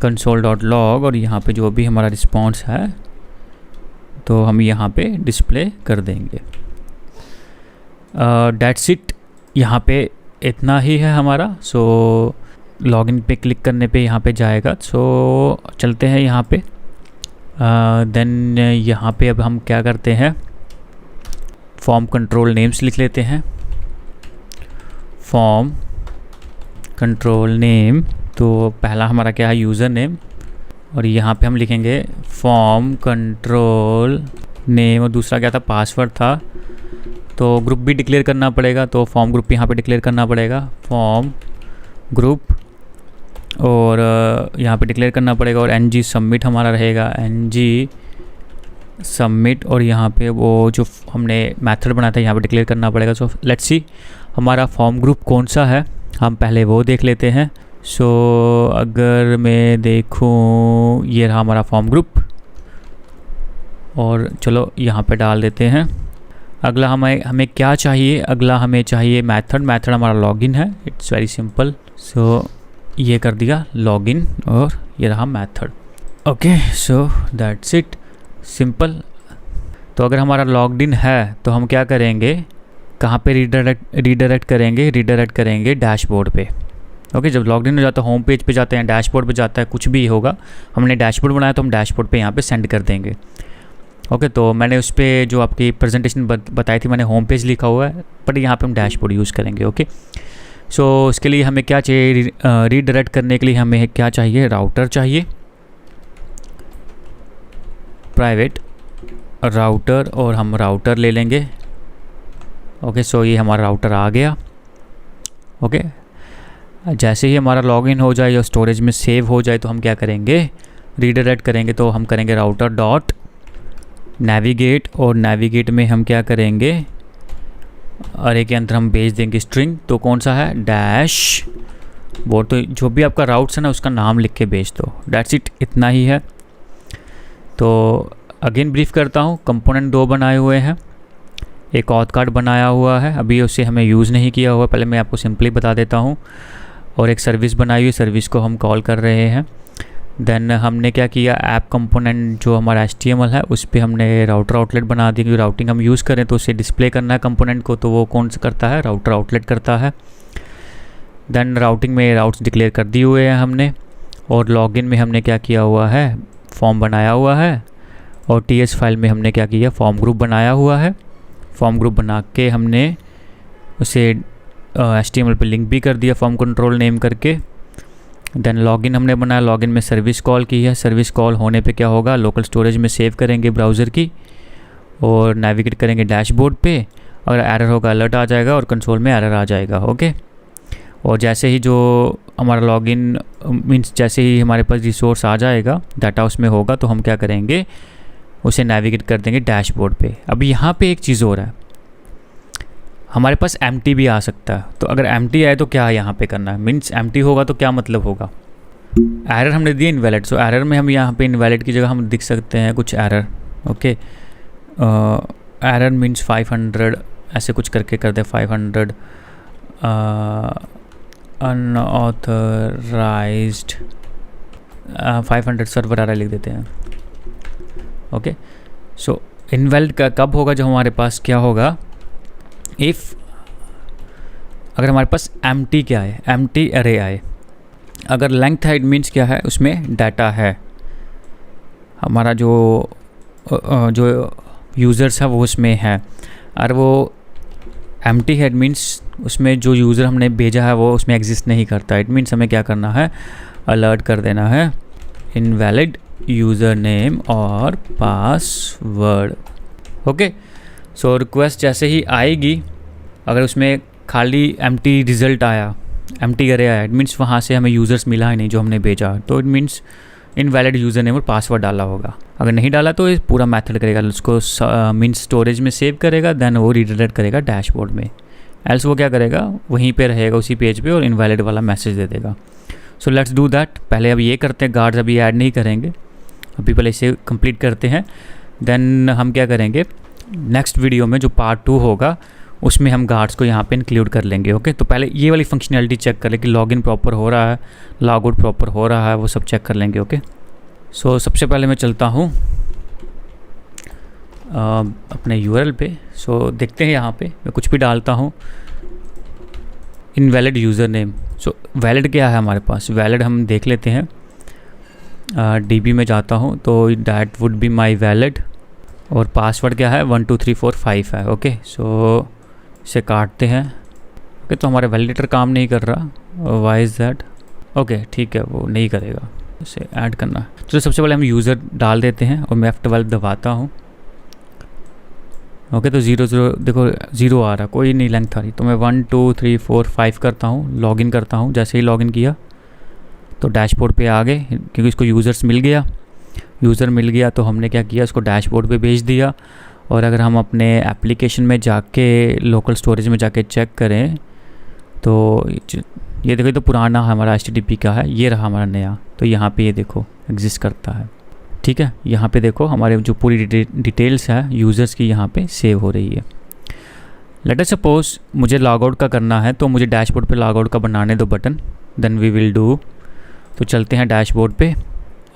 [SPEAKER 1] कंसोल डॉट लॉग, और यहाँ पे जो भी हमारा रिस्पॉन्स है तो हम यहाँ पे डिस्प्ले कर देंगे। डेट्स इट, यहाँ पे इतना ही है हमारा। सो लॉगिन पे क्लिक करने पे यहाँ पे जाएगा। सो चलते हैं यहाँ पे। देन यहाँ पे अब हम क्या करते हैं, फॉर्म कंट्रोल नेम्स लिख लेते हैं। फॉर्म कंट्रोल नेम, तो पहला हमारा क्या है, यूज़र नेम, और यहाँ पे हम लिखेंगे फॉर्म कंट्रोल नेम, और दूसरा क्या था, पासवर्ड था। तो ग्रुप भी डिक्लेयर करना पड़ेगा, तो फॉर्म ग्रुप यहाँ पे डिक्लेयर करना पड़ेगा, फॉर्म ग्रुप, और यहाँ पे डिक्लेयर करना पड़ेगा। और ng सबमिट हमारा रहेगा, ng सबमिट, और यहाँ पे वो जो हमने मेथड बनाया था यहाँ पे डिक्लेयर करना पड़ेगा। सो लेट्स सी हमारा फॉर्म ग्रुप कौन सा है, हम पहले वो देख लेते हैं। सो अगर मैं देखूँ, ये रहा हमारा फॉर्म ग्रुप, और चलो यहाँ पे डाल देते हैं। अगला हमें क्या चाहिए, अगला हमें चाहिए मेथड हमारा लॉगिन है। It's very simple. सो ये कर दिया लॉगिन, और ये रहा method. Okay, so that's it, simple. तो अगर हमारा लॉग्ड इन है तो हम क्या करेंगे, कहाँ पे रीडायरेक्ट करेंगे डैशबोर्ड पे। ओके, जब लॉग्ड इन हो जाता है होम पेज पे जाते हैं, डैशबोर्ड पे जाता है, कुछ भी होगा, हमने डैशबोर्ड बनाया तो हम डैशबोर्ड पे यहाँ पे सेंड कर देंगे। ओके, तो मैंने उस पर जो आपकी प्रेजेंटेशन बताई थी मैंने होम पेज लिखा हुआ है, बट यहाँ पे हम डैशबोर्ड यूज़ करेंगे। ओके, सो इसके लिए हमें क्या चाहिए, रीडायरेक्ट करने के लिए हमें क्या चाहिए, राउटर चाहिए, प्राइवेट राउटर, और हम राउटर ले लेंगे। ओके, सो ये हमारा राउटर आ गया। ओके, जैसे ही हमारा लॉगिन हो जाए या स्टोरेज में सेव हो जाए तो हम क्या करेंगे, रीडायरेक्ट करेंगे। तो हम करेंगे राउटर डॉट नेविगेट, और नेविगेट में हम क्या करेंगे, अरे के अंदर हम भेज देंगे स्ट्रिंग। तो कौन सा है, डैश बोर्ड, तो जो भी आपका राउट्स है ना उसका नाम लिख के भेज दो। दैट्स इट, इतना ही है। तो अगेन ब्रीफ करता हूँ, कंपोनेंट 2 बनाए हुए हैं, एक ऑथ कार्ड बनाया हुआ है, अभी उसे हमें यूज़ नहीं किया हुआ, पहले मैं आपको सिंपली बता देता हूँ। और एक सर्विस बनाई हुई, सर्विस को हम कॉल कर रहे हैं। देन हमने क्या किया, ऐप कंपोनेंट जो हमारा HTML है उस पर हमने राउटर आउटलेट बना दी, क्योंकि राउटिंग हम यूज़ करें तो उसे डिस्प्ले करना है कंपोनेंट को, तो वो कौन सा करता है, राउटर आउटलेट करता है। देन राउटिंग में राउट्स डिक्लेयर कर दिए हुए हैं हमने, और लॉगिन में हमने क्या किया हुआ है, फॉर्म बनाया हुआ है, और TS फाइल में हमने क्या किया, फॉर्म ग्रुप बनाया हुआ है। फॉर्म ग्रुप बना के हमने उसे HTML पे लिंक भी कर दिया फॉर्म कंट्रोल नेम करके। देन लॉगिन हमने बनाया, लॉगिन में सर्विस कॉल की है, सर्विस कॉल होने पे क्या होगा, लोकल स्टोरेज में सेव करेंगे ब्राउज़र की, और नेविगेट करेंगे डैशबोर्ड पे। अगर एरर होगा अलर्ट आ जाएगा, और कंसोल में एरर आ जाएगा। ओके, और जैसे ही जो हमारा लॉगिन मीन्स जैसे ही हमारे पास रिसोर्स आ जाएगा, डाटा उसमें होगा, तो हम क्या करेंगे, उसे नेविगेट कर देंगे डैशबोर्ड पे। अब यहाँ पे एक चीज़ और है, हमारे पास एम्प्टी भी आ सकता है। तो अगर एम्प्टी आए तो क्या यहाँ पे करना है, मीन्स एम्प्टी होगा तो क्या मतलब होगा, एरर हमने दिए इनवैलिड। सो एरर में हम यहाँ पे इनवैलिड की जगह हम दिख सकते हैं कुछ एरर। ओके, एरर मीन्स 500 ऐसे कुछ करके कर दे, 500 अनऑथराइज्ड 500 सर्वर एरर लिख देते हैं। ओके, सो इनवैलिड का कब होगा, जब हमारे पास क्या होगा, इफ़ अगर हमारे पास एम्प्टी क्या है, एम्प्टी अरे आए। अगर लेंथ है इट मीन्स क्या है, उसमें डाटा है, हमारा जो यूज़र्स है वो उसमें है। और वो एम्प्टी है इट मीन्स उसमें जो यूज़र हमने भेजा है वो उसमें एग्जिस्ट नहीं करता। इट मीन्स हमें क्या करना है, अलर्ट कर देना है इनवैलिड यूज़र नेम और पासवर्ड। ओके, सो रिक्वेस्ट जैसे ही आएगी, अगर उसमें खाली एम्प्टी रिज़ल्ट आया, एम्प्टी अरे आया, इट मीन्स वहाँ से हमें यूज़र्स मिला ही नहीं जो हमने भेजा, तो it means invalid user name और पासवर्ड डाला होगा। अगर नहीं डाला तो ये पूरा मेथड करेगा, उसको मीन्स स्टोरेज में सेव करेगा, देन वो रीडायरेक्ट करेगा डैशबोर्ड में। एल्स वो क्या करेगा, वहीं पे रहेगा उसी पेज पे और इनवैलिड वाला मैसेज दे देगा। सो लेट्स डू दैट। पहले अब ये करते हैं, गार्ड्स अभी ऐड नहीं करेंगे, अभी पहले इसे कंप्लीट करते हैं, देन हम क्या करेंगे नेक्स्ट वीडियो में जो पार्ट 2 होगा उसमें हम गार्ड्स को यहाँ पे इंक्लूड कर लेंगे। ओके, तो पहले ये वाली फंक्शनैलिटी चेक कर ले कि लॉगिन प्रॉपर हो रहा है, लॉग आउट प्रॉपर हो रहा है, वो सब चेक कर लेंगे। ओके, सो सबसे पहले मैं चलता हूँ अपने यूआरएल पे। सो देखते हैं यहाँ पे मैं कुछ भी डालता हूँ, इनवैलिड यूज़र नेम। सो वैलिड क्या है हमारे पास, वैलिड हम देख लेते हैं, डीबी में जाता हूँ तो that would be my valid, और पासवर्ड क्या है 1 2 3 4 5 है। ओके, सो इसे काटते हैं। ओके, तो हमारा वैलिडेटर काम नहीं कर रहा, वाई इज़ दैट। ओके ठीक है, वो नहीं करेगा, इसे ऐड करना। तो सबसे पहले हम यूज़र डाल देते हैं और मैं F12 दबाता हूँ। ओके, तो 0 0 देखो 0 आ रहा, कोई नहीं लेंथ आ रही, तो मैं 1 2 3 4 5 करता हूँ, लॉगिन करता हूँ। जैसे ही लॉगिन किया तो डैशबोर्ड पे आ गए, क्योंकि इसको यूज़र मिल गया तो हमने क्या किया, इसको डैशबोर्ड पे भेज दिया। और अगर हम अपने एप्लीकेशन में जाके लोकल स्टोरेज में जाके चेक करें तो ये देखो, तो पुराना हमारा HTTP का है, ये रहा हमारा नया, तो यहाँ पे ये देखो एग्जिस्ट करता है। ठीक है, यहाँ पे देखो हमारे जो पूरी डिटेल्स है यूज़र्स की यहाँ पे सेव हो रही है। लेट अस सपोज मुझे लॉग आउट का करना है, तो मुझे डैशबोर्ड पे लॉग आउट का बनाने दो button, then we will do. तो चलते हैं डैशबोर्ड पे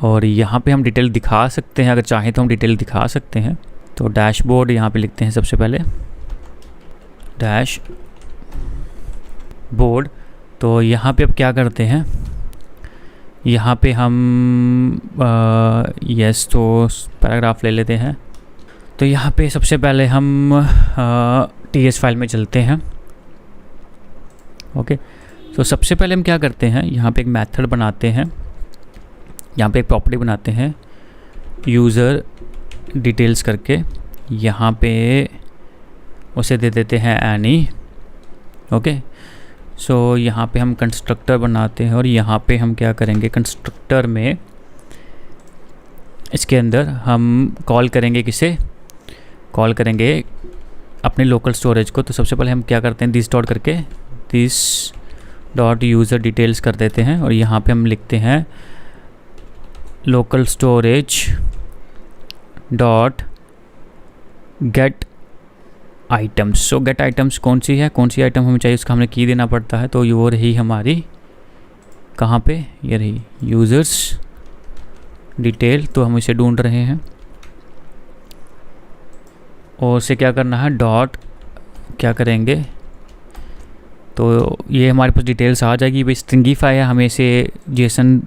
[SPEAKER 1] और यहाँ पे हम डिटेल दिखा सकते हैं, अगर चाहें तो हम डिटेल दिखा सकते हैं। तो डैशबोर्ड यहाँ पे लिखते हैं सबसे पहले डैशबोर्ड। तो यहाँ पे अब क्या करते हैं, यहाँ पे हम यस तो पैराग्राफ ले लेते हैं। तो यहाँ पे सबसे पहले हम TS फाइल में चलते हैं। ओके, तो सबसे पहले हम क्या करते हैं, यहाँ पे एक मेथड बनाते हैं, यहाँ पे एक प्रॉपर्टी बनाते हैं यूज़र डिटेल्स करके, यहाँ पे उसे दे देते हैं एनी। ओके, सो यहाँ पे हम कंस्ट्रक्टर बनाते हैं और यहाँ पे हम क्या करेंगे, कंस्ट्रक्टर में इसके अंदर हम कॉल करेंगे, किसे कॉल करेंगे, अपने लोकल स्टोरेज को। तो सबसे पहले हम क्या करते हैं, दिस डॉट करके दिस डॉट यूज़र डिटेल्स कर देते हैं और यहाँ पे हम लिखते हैं local storage dot gate items. सो गेट आइटम्स कौन सी आइटम हमें चाहिए, उसका हमने की देना पड़ता है। तो ये वो रही हमारी, कहाँ पे, ये रही यूज़र्स डिटेल, तो हम इसे ढूंढ रहे हैं। और उसे क्या करना है, डॉट क्या करेंगे, तो ये हमारे पास डिटेल्स आ जाएगी। भाई स्ट्रिंगीफाई है, हमें इसे जेसन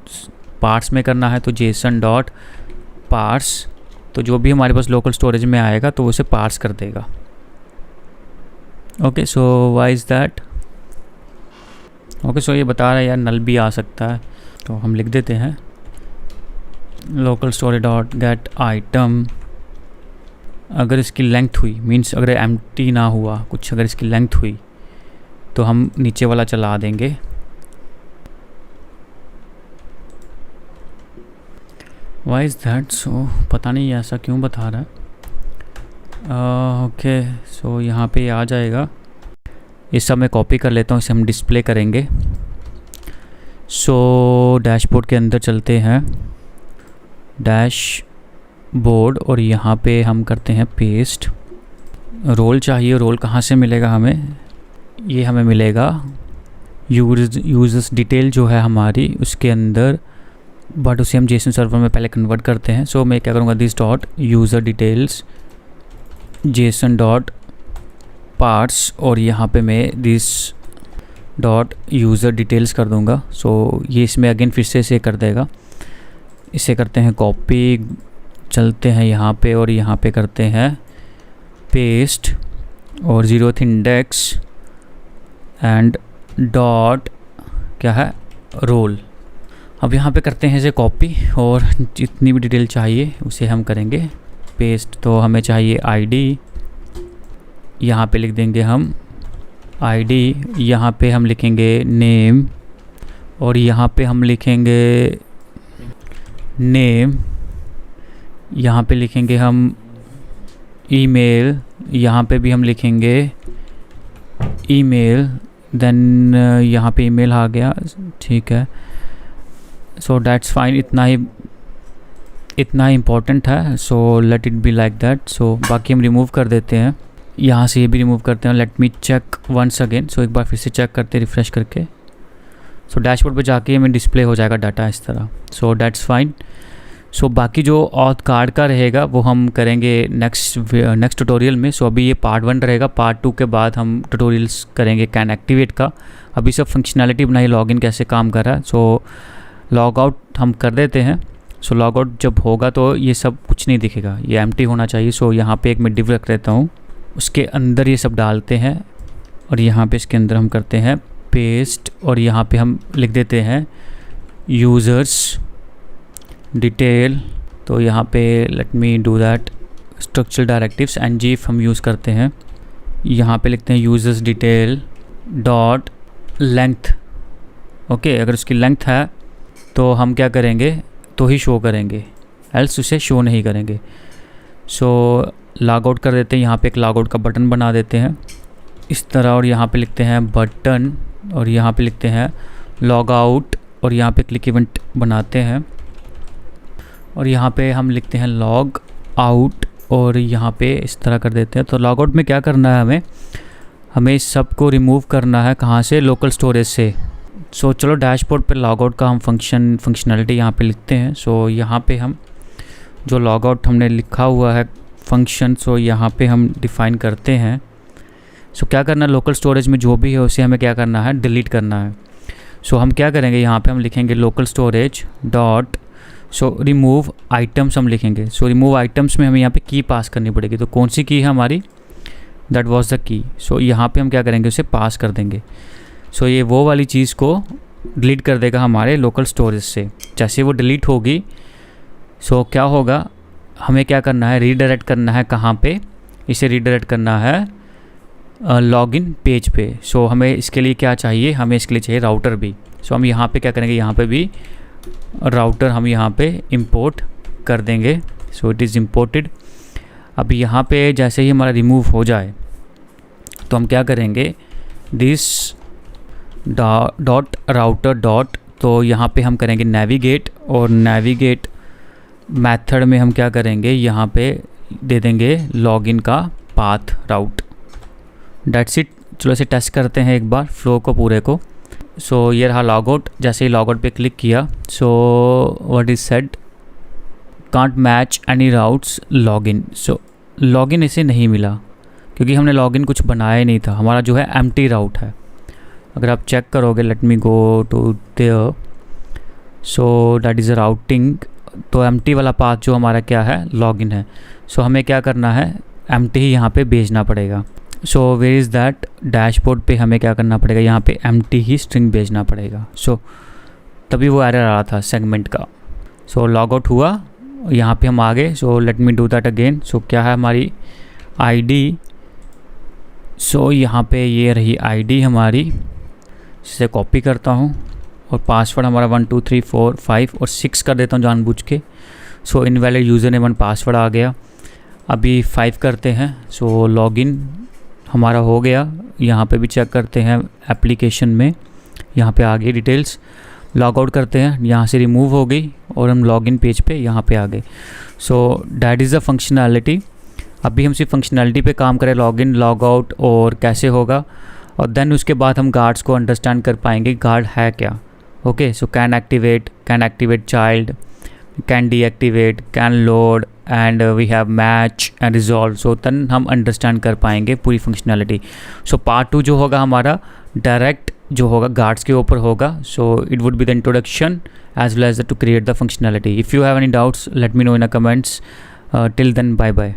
[SPEAKER 1] पार्ट्स में करना है, तो जेसन डॉट पार्ट्स, तो जो भी हमारे पास लोकल स्टोरेज में आएगा तो उसे पार्स कर देगा। Okay, so why is that. Okay, so ये बता रहा है यार नल भी आ सकता है, तो हम लिख देते हैं local storage dot gate item. अगर इसकी लेंथ हुई, मीन्स अगर एम्प्टी ना हुआ कुछ, अगर इसकी लेंथ हुई तो हम नीचे वाला चला देंगे। वाई इज़ दैट, सो पता नहीं ऐसा क्यों बता रहा है। ओके, सो यहाँ पे आ जाएगा, इस सब मैं कॉपी कर लेता हूँ, इसे हम डिस्प्ले करेंगे। सो डैशबोर्ड के अंदर चलते हैं, बोर्ड और यहाँ पे हम करते हैं पेस्ट। रोल चाहिए, रोल कहाँ से मिलेगा हमें, ये हमें मिलेगा यूजर्स डिटेल जो है हमारी उसके अंदर, बट उसे हम जेसन सर्वर में पहले कन्वर्ट करते हैं। सो मैं क्या करूँगा, this dot user details Jason dot parts और यहाँ पे मैं दिस डॉट यूज़र डिटेल्स कर दूँगा। सो ये इसमें अगेन फिर से कर देगा। इसे करते हैं कॉपी, चलते हैं यहाँ पे और यहाँ पे करते हैं पेस्ट और 0th इंडेक्स एंड डॉट क्या है रोल। अब यहाँ पे करते हैं इसे कॉपी और जितनी भी डिटेल चाहिए उसे हम करेंगे पेस्ट। तो हमें चाहिए आईडी, यहाँ पे लिख देंगे हम आईडी, यहाँ पे हम लिखेंगे नेम और यहाँ पे हम लिखेंगे नेम, यहाँ पे लिखेंगे हम ईमेल, यहाँ पे भी हम लिखेंगे ईमेल, देन यहाँ पे ईमेल आ गया, ठीक है। सो दैट्स फाइन, इतना इम्पोर्टेंट है, so let it be like that. So बाकी हम रिमूव कर देते हैं, यहाँ से ये भी रिमूव करते हैं। Let me check once again, so एक बार फिर से चेक करते हैं रिफ़्रेश करके। सो डैशबोर्ड पे जाके हमें डिस्प्ले हो जाएगा डाटा इस तरह। सो दैट्स फाइन। सो बाकी जो ऑथ कार्ड का रहेगा वो हम करेंगे नेक्स्ट ट्यूटोरियल में। सो अभी ये पार्ट 1 रहेगा, पार्ट 2 के बाद हम ट्यूटोरियल्स करेंगे कैन एक्टिवेट का। अभी सब फंक्शनैलिटी बनाई, लॉगिन कैसे काम कर रहा है। सो लॉग आउट हम कर देते हैं। सो लॉग आउट जब होगा तो ये सब कुछ नहीं दिखेगा, ये एम्प्टी होना चाहिए। सो यहाँ पे एक मैं डिव रख देता हूँ, उसके अंदर ये सब डालते हैं और यहाँ पे इसके अंदर हम करते हैं पेस्ट और यहाँ पे हम लिख देते हैं यूज़र्स डिटेल। तो यहाँ पे late me do that, structural directives ngif हम यूज़ करते हैं। यहाँ पे लिखते हैं users detail dot length. Okay, अगर उसकी लेंथ है तो हम क्या करेंगे, तो ही शो करेंगे, एल्स उसे शो नहीं करेंगे। सो लॉग आउट कर देते हैं, यहाँ पे एक लॉग आउट का बटन बना देते हैं इस तरह और यहाँ पे लिखते हैं बटन और यहाँ पे लिखते हैं लॉग आउट और यहाँ पे क्लिक इवेंट बनाते हैं और यहाँ पे हम लिखते हैं लॉग आउट और यहाँ पे इस तरह कर देते हैं। तो लॉग आउट में क्या करना है, हमें इस सब को रिमूव करना है, कहाँ से, लोकल स्टोरेज से। सो चलो डैशबोर्ड पे लॉग आउट का हम फंक्शनैलिटी यहाँ पे लिखते हैं। सो यहाँ पे हम जो लॉग आउट हमने लिखा हुआ है फंक्शन, सो यहाँ पे हम डिफ़ाइन करते हैं। सो क्या करना है, लोकल स्टोरेज में जो भी है उसे हमें क्या करना है, डिलीट करना है। सो हम क्या करेंगे, यहाँ पे हम लिखेंगे local storage dot so remove items हम लिखेंगे। सो रिमूव आइटम्स में हमें यहाँ पे की पास करनी पड़ेगी। तो कौन सी की है हमारी, दैट वाज द की। सो यहाँ पे हम क्या करेंगे, उसे पास कर देंगे। सो ये वो वाली चीज़ को डिलीट कर देगा हमारे लोकल स्टोरेज से। जैसे वो डिलीट होगी सो क्या होगा, हमें क्या करना है, रीडायरेक्ट करना है कहाँ पे, इसे रीडायरेक्ट करना है लॉगिन पेज पे। सो हमें इसके लिए क्या चाहिए, हमें इसके लिए चाहिए राउटर भी। सो हम यहाँ पे क्या करेंगे, यहाँ पे भी राउटर हम यहाँ पे इंपोर्ट कर देंगे। So it is imported. अब यहाँ पे जैसे ही हमारा रिमूव हो जाए तो हम क्या करेंगे, दिस डॉट राउटर डॉट, तो यहाँ पे हम करेंगे नेविगेट और नेविगेट मेथड में हम क्या करेंगे, यहाँ पे दे देंगे लॉगिन का पाथ राउट। That's it. चलो इसे टेस्ट करते हैं एक बार फ्लो को पूरे को। सो ये रहा लॉग आउट। जैसे ही लॉग आउट पे क्लिक किया, so what is said, can't match any routes login. So login इसे नहीं मिला क्योंकि हमने लॉगिन कुछ बनाया ही नहीं था, हमारा जो है एम्प्टी राउट है। अगर आप चेक करोगे, let me go to there, so that is a routing. तो एम्प्टी वाला पाथ जो हमारा क्या है, लॉगिन है। सो हमें क्या करना है, एम्प्टी ही यहाँ पे भेजना पड़ेगा। So where is that, dashboard पे हमें क्या करना पड़ेगा, यहाँ पे एम्प्टी ही स्ट्रिंग भेजना पड़ेगा। सो तभी वो एरर आ रहा था सेगमेंट का। सो लॉग आउट हुआ, यहाँ पे हम आ गए। So let me do that again. So क्या है हमारी आईडी, सो यहाँ पे ये रही आईडी हमारी, इसे कॉपी करता हूँ और पासवर्ड हमारा 1 2 3 4 5 और 6 कर देता हूँ जानबूझ के। So invalid user name and password आ गया। अभी 5 करते हैं। सो लॉगिन हमारा हो गया। यहाँ पे भी चेक करते हैं एप्लीकेशन में, यहाँ पे आ गई डिटेल्स। लॉग आउट करते हैं, यहाँ से रिमूव हो गई और हम लॉगिन पेज पे यहाँ पे आ गए। सो दैट इज़ द फंक्शनैलिटी। अभी हम सिर्फ फंक्शनैलिटी पे काम करें, लॉगिन लॉग आउट और कैसे होगा, और देन उसके बाद हम गार्ड्स को अंडरस्टैंड कर पाएंगे गार्ड है क्या। Okay, so can activate child, can deactivate, can load, and we have match and resolve. So then हम अंडरस्टैंड कर पाएंगे पूरी फंक्शनैलिटी। सो पार्ट 2 जो होगा हमारा डायरेक्ट जो होगा गार्ड्स के ऊपर होगा। So it would be the introduction as well as to create the functionality. If you have any doubts let me know in the comments. Till then bye bye.